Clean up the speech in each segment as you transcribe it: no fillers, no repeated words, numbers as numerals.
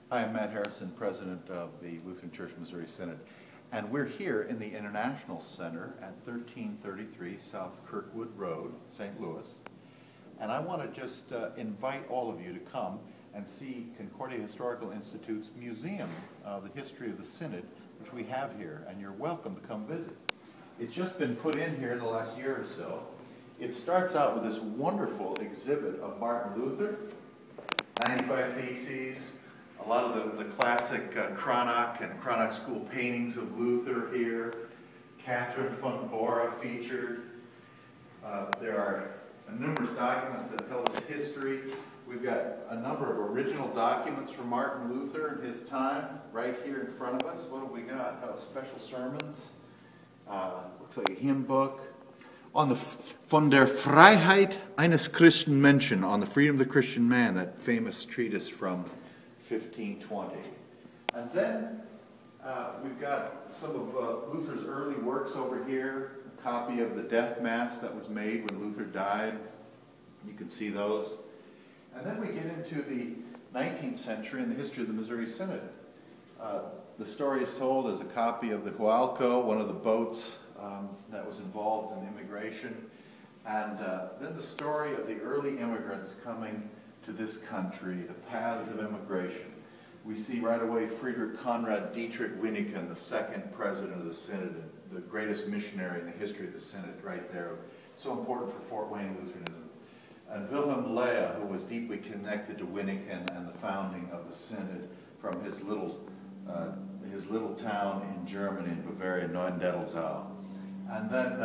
Hi, I'm Matt Harrison, President of the Lutheran Church Missouri Synod, and we're here in the International Center at 1333 South Kirkwood Road, St. Louis. And I want to just invite all of you to come and see Concordia Historical Institute's Museum of the History of the Synod, which we have here, and you're welcome to come visit. It's just been put in here in the last year or so. It starts out with this wonderful exhibit of Martin Luther, 95 Theses, a lot of the classic Cranach and Cranach School paintings of Luther here. Catherine von Bora featured. There are numerous documents that tell us history. We've got a number of original documents from Martin Luther in his time right here in front of us. What have we got? Special sermons. Looks like a hymn book. On the Von der Freiheit eines Christenmenschen, on the freedom of the Christian man, that famous treatise from 1520. And then we've got some of Luther's early works over here, a copy of the Death Mass that was made when Luther died. You can see those. And then we get into the 19th century and the history of the Missouri Synod. The story is told as a copy of the Hualco, one of the boats that was involved in immigration. And then the story of the early immigrants coming to this country, the paths of immigration. We see right away Friedrich Conrad Dietrich Wyneken, the second president of the Synod, the greatest missionary in the history of the Synod right there. So important for Fort Wayne Lutheranism. And Wilhelm Lea, who was deeply connected to Wyneken and the founding of the Synod from his little town in Germany, in Bavaria, Neuendettelsau. And then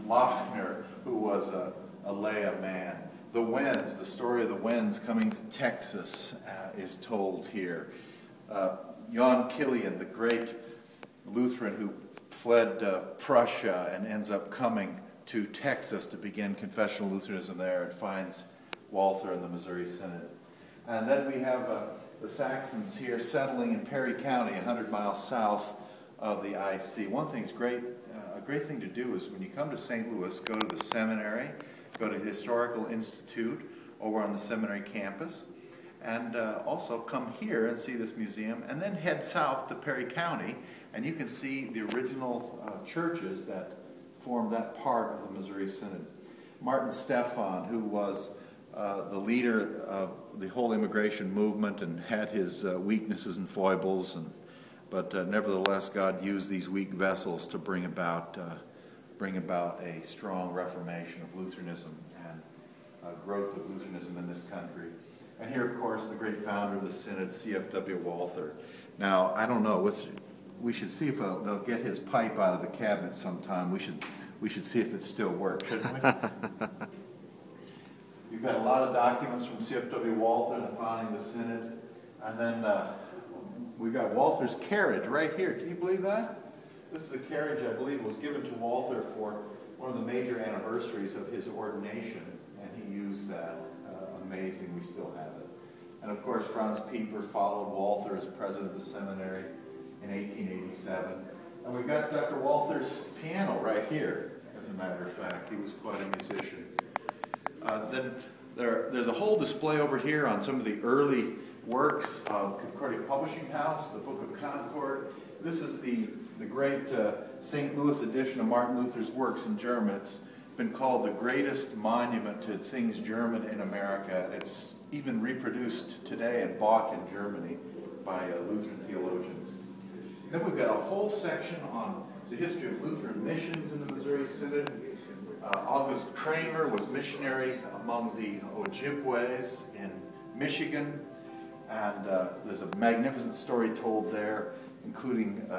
Lochner, who was a Lea man. The Wens, the story of the Wens coming to Texas is told here. Jan Killian, the great Lutheran who fled Prussia and ends up coming to Texas to begin confessional Lutheranism there and finds Walther and the Missouri Synod. And then we have the Saxons here settling in Perry County, 100 miles south of the IC. One thing's great, a great thing to do is when you come to St. Louis, go to the seminary, go to the Historical Institute over on the seminary campus, and also come here and see this museum, and then head south to Perry County, and you can see the original churches that formed that part of the Missouri Synod. Martin Stephan, who was the leader of the whole immigration movement and had his weaknesses and foibles, but nevertheless God used these weak vessels to bring about a strong reformation of Lutheranism and growth of Lutheranism in this country. And here, of course, the great founder of the Synod, C.F.W. Walther. Now, I don't know, we should see if they'll get his pipe out of the cabinet sometime. We should see if it still works, shouldn't we? We've got a lot of documents from C.F.W. Walther, the founding of the Synod. And then we've got Walther's carriage right here. Can you believe that? This is a carriage, I believe, was given to Walther for one of the major anniversaries of his ordination, and he used that. Amazing, we still have it. And of course, Franz Pieper followed Walther as president of the seminary in 1887. And we've got Dr. Walther's piano right here, as a matter of fact. He was quite a musician. Then there's a whole display over here on some of the early works of Concordia Publishing House, the Book of Concord. This is the great St. Louis edition of Martin Luther's works in German. It's been called the greatest monument to things German in America. It's even reproduced today and bought in Germany by Lutheran theologians. Then we've got a whole section on the history of Lutheran missions in the Missouri Synod. August Kramer was missionary among the Ojibways in Michigan, and there's a magnificent story told there, including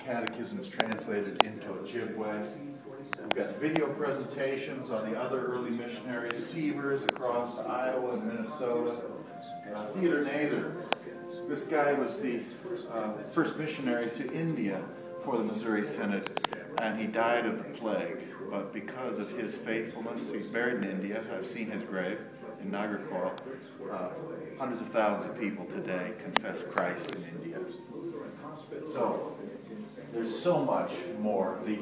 catechisms translated into Ojibwe. We've got video presentations on the other early missionaries, Sievers across Iowa and Minnesota. Theodor Nather, this guy was the first missionary to India for the Missouri Synod, and he died of the plague. But because of his faithfulness, he's buried in India. I've seen his grave in Nagarkor. Hundreds of thousands of people today confess Christ in India. So there's so much more. The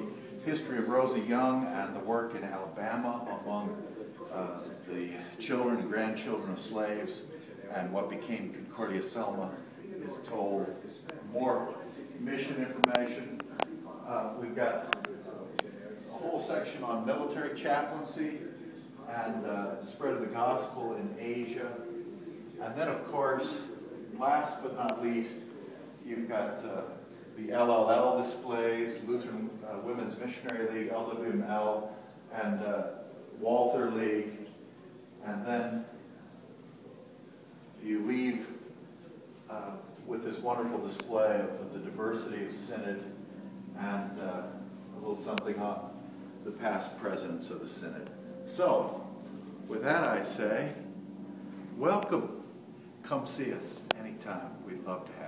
history of Rosa Young and the work in Alabama among the children and grandchildren of slaves and what became Concordia Selma is told, more mission information. We've got a whole section on military chaplaincy and the spread of the gospel in Asia. And then, of course, last but not least, you've got the LLL displays, Lutheran Women's Missionary League, LWML, and Walther League. And then you leave with this wonderful display of the diversity of Synod and a little something on the past presidents of the Synod. So, with that I say, welcome. Come see us anytime. We'd love to have you.